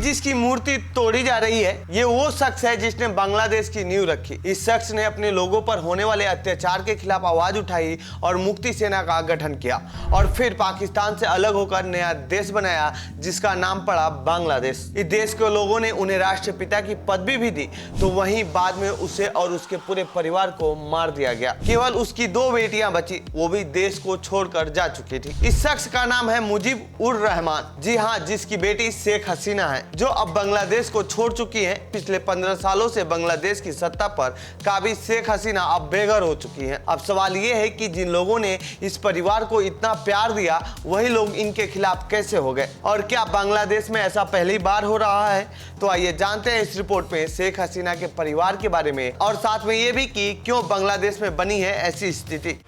जिसकी मूर्ति तोड़ी जा रही है, ये वो शख्स है जिसने बांग्लादेश की नींव रखी। इस शख्स ने अपने लोगों पर होने वाले अत्याचार के खिलाफ आवाज उठाई और मुक्ति सेना का गठन किया और फिर पाकिस्तान से अलग होकर नया देश बनाया जिसका नाम पड़ा बांग्लादेश। इस देश के लोगों ने उन्हें राष्ट्रपिता की पदवी भी दी, तो वहीं बाद में उसे और उसके पूरे परिवार को मार दिया गया। केवल उसकी 2 बेटियां बची, वो भी देश को छोड़कर जा चुकी थी। इस शख्स का नाम है मुजीब उर रहमान। जी हाँ, जिसकी बेटी शेख हसीना है, जो अब बांग्लादेश को छोड़ चुकी है। पिछले 15 सालों से बांग्लादेश की सत्ता पर काबिज शेख हसीना अब बेघर हो चुकी है। अब सवाल ये है कि जिन लोगों ने इस परिवार को इतना प्यार दिया, वही लोग इनके खिलाफ कैसे हो गए, और क्या बांग्लादेश में ऐसा पहली बार हो रहा है? तो आइए जानते हैं इस रिपोर्ट में शेख हसीना के परिवार के बारे में, और साथ में ये भी कि क्यों बांग्लादेश में बनी है ऐसी स्थिति।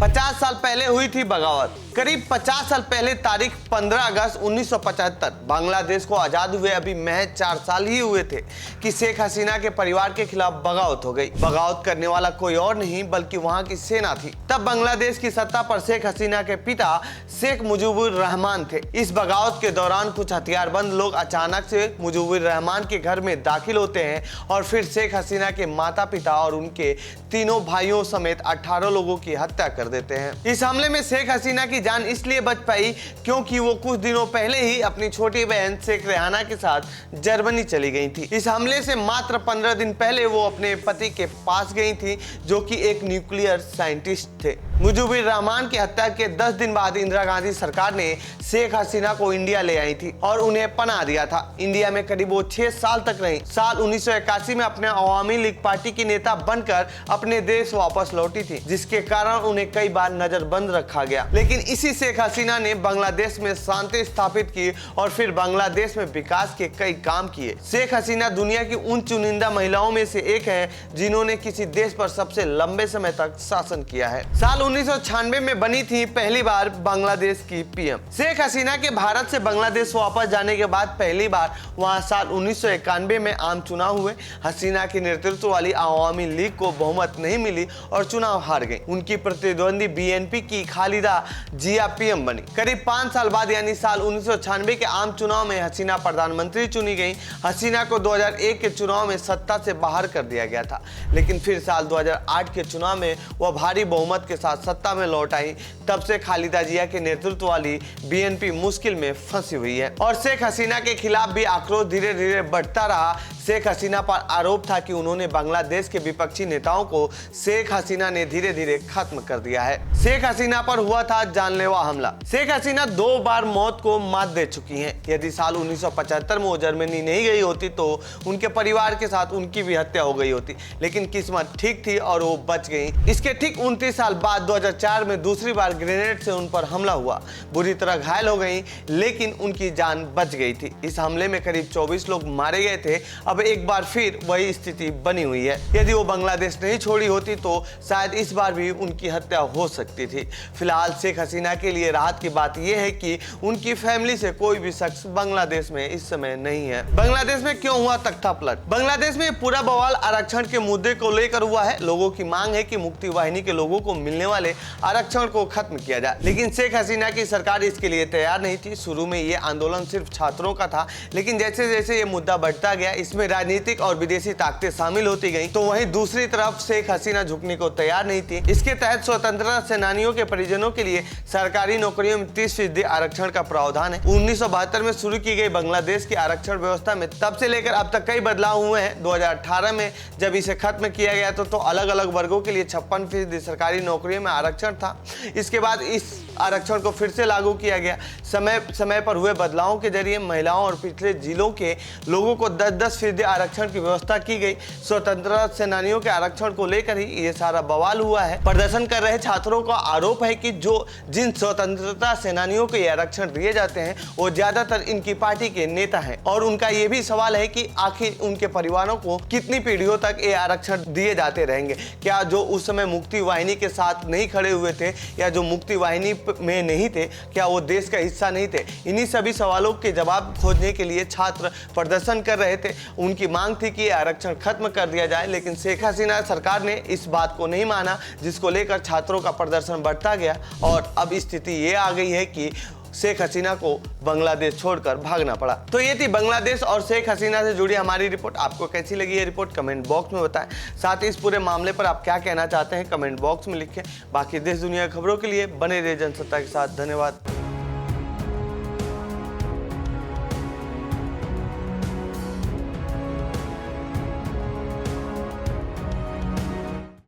50 साल पहले हुई थी बगावत। करीब 50 साल पहले तारीख 15 अगस्त 1975 बांग्लादेश को आजाद हुए अभी महज 4 साल ही हुए थे कि शेख हसीना के परिवार के खिलाफ बगावत हो गई। बगावत करने वाला कोई और नहीं बल्कि वहां की सेना थी। तब बांग्लादेश की सत्ता पर शेख हसीना के पिता शेख मुजीबुर रहमान थे। इस बगावत के दौरान कुछ हथियारबंद लोग अचानक से मुजीबुर रहमान के घर में दाखिल होते हैं और फिर शेख हसीना के माता पिता और उनके तीनों भाइयों समेत 18 लोगों की हत्या कर देते हैं। इस हमले में शेख हसीना की जान इसलिए बच पाई क्योंकि वो कुछ दिनों पहले ही अपनी छोटी बहन शेख रेहाना के साथ जर्मनी चली गई थी। इस हमले से मात्र 15 दिन पहले वो अपने पति के पास गई थी, जो कि एक न्यूक्लियर साइंटिस्ट थे। मुजीबुर रहमान की हत्या के 10 दिन बाद इंदिरा गांधी सरकार ने शेख हसीना को इंडिया ले आई थी और उन्हें पनाह दिया था। इंडिया में करीब वो 6 साल तक रही। साल 1981 में अपने अवामी लीग पार्टी की नेता बनकर अपने देश वापस लौटी थी, जिसके कारण उन्हें कई बार नजरबंद रखा गया। लेकिन इसी शेख हसीना ने बांग्लादेश में शांति स्थापित की और फिर बांग्लादेश में विकास के कई काम किए। शेख हसीना दुनिया की उन चुनिंदा महिलाओं में से एक है जिन्होंने किसी देश पर सबसे लंबे समय तक शासन किया है। साल 1996 में बनी थी पहली बार बांग्लादेश की पीएम। शेख हसीना के भारत से बांग्लादेश वापस जाने के बाद पहली बार वहां साल 1991 में आम चुनाव हुए। हसीना के नेतृत्व वाली अवामी लीग को बहुमत नहीं मिली और चुनाव हार गई। उनकी प्रतिद्वंदी बीएनपी की खालिदा जिया पीएम बनी। करीब 5 साल बाद यानी साल 1996 के आम चुनाव में हसीना प्रधानमंत्री चुनी गई। हसीना को 2001 के चुनाव में सत्ता से बाहर कर दिया गया था, लेकिन फिर साल 2008 के चुनाव में वह भारी बहुमत के साथ सत्ता में लौट आई। तब से खालिदा जिया के नेतृत्व वाली बीएनपी मुश्किल में फंसी हुई है और शेख हसीना के खिलाफ भी आक्रोश धीरे धीरे बढ़ता रहा। शेख हसीना पर आरोप था कि उन्होंने बांग्लादेश के विपक्षी नेताओं को शेख हसीना ने धीरे धीरे खत्म कर दिया है। शेख हसीना पर हुआ था जानलेवा हमला। शेख हसीना 2 बार मौत को मात दे चुकी हैं। यदि साल 1975 में वो जर्मनी नहीं गई होती तो उनके परिवार के साथ उनकी भी हत्या हो गई होती, लेकिन किस्मत ठीक थी और वो बच गई। इसके ठीक 29 साल बाद 2004 में दूसरी बार ग्रेनेड से उन पर हमला हुआ। बुरी तरह घायल हो गई, लेकिन उनकी जान बच गई थी। इस हमले में करीब 24 लोग मारे गए थे। अब एक बार फिर वही स्थिति बनी हुई है। यदि वो बांग्लादेश नहीं छोड़ी होती तो शायद इस बार भी उनकी हत्या हो सकती थी। फिलहाल शेख हसीना के लिए राहत की बात यह है कि उनकी फैमिली से कोई भी शख्स बांग्लादेश में इस समय नहीं है। बांग्लादेश में क्यों हुआ तख्ता पलट? बांग्लादेश में पूरा बवाल आरक्षण के मुद्दे को लेकर हुआ है। लोगों की मांग है कि मुक्ति वाहिनी के लोगों को मिलने वाले आरक्षण को खत्म किया जाए, लेकिन शेख हसीना की सरकार इसके लिए तैयार नहीं थी। शुरू में ये आंदोलन सिर्फ छात्रों का था, लेकिन जैसे जैसे ये मुद्दा बढ़ता गया, इसमें राजनीतिक और विदेशी ताकतें शामिल होती गई, तो वहीं दूसरी तरफ शेख हसीना झुकने को तैयार नहीं थी। इसके तहत स्वतंत्रता सेनानियों के परिजनों के लिए सरकारी नौकरियों में 30% आरक्षण का प्रावधान है। 1972 में शुरू की गई बांग्लादेश की आरक्षण व्यवस्था में तब से लेकर अब तक कई बदलाव हुए हैं। 2018 में जब इसे खत्म किया गया तो अलग अलग वर्गों के लिए 56% सरकारी नौकरियों में आरक्षण था। इसके बाद इस आरक्षण को फिर से लागू किया गया। समय समय पर हुए बदलावों के जरिए महिलाओं और पिछले जिलों के लोगों को 10% आरक्षण की व्यवस्था की गई। स्वतंत्रता सेनानियों के आरक्षण को लेकर ही ये सारा बवाल हुआ है। प्रदर्शन कर रहे छात्रों का आरोप है कि जिन स्वतंत्रता सेनानियों को ये आरक्षण दिए जाते हैं वो ज्यादातर इनकी पार्टी के नेता हैं, और उनका ये भी सवाल है कि आखिर उनके परिवारों को कितनी पीढ़ियों तक ये आरक्षण दिए जाते रहेंगे। क्या जो उस समय मुक्ति वाहिनी के साथ नहीं खड़े हुए थे या जो मुक्ति वाहिनी में नहीं थे? क्या वो देश का हिस्सा नहीं थे? इन्हीं सभी सवालों के जवाब खोजने के लिए छात्र प्रदर्शन कर रहे थे। उनकी मांग थी कि आरक्षण खत्म कर दिया जाए, लेकिन शेख हसीना सरकार ने इस बात को नहीं माना, जिसको लेकर छात्रों का प्रदर्शन बढ़ता गया और अब स्थिति ये आ गई है कि शेख हसीना को बांग्लादेश छोड़कर भागना पड़ा। तो ये थी बांग्लादेश और शेख हसीना से जुड़ी हमारी रिपोर्ट। आपको कैसी लगी ये रिपोर्ट कमेंट बॉक्स में बताएं। साथ ही इस पूरे मामले पर आप क्या कहना चाहते हैं कमेंट बॉक्स में लिखें। बाकी देश दुनिया की खबरों के लिए बने रहिए जनसत्ता के साथ। धन्यवाद।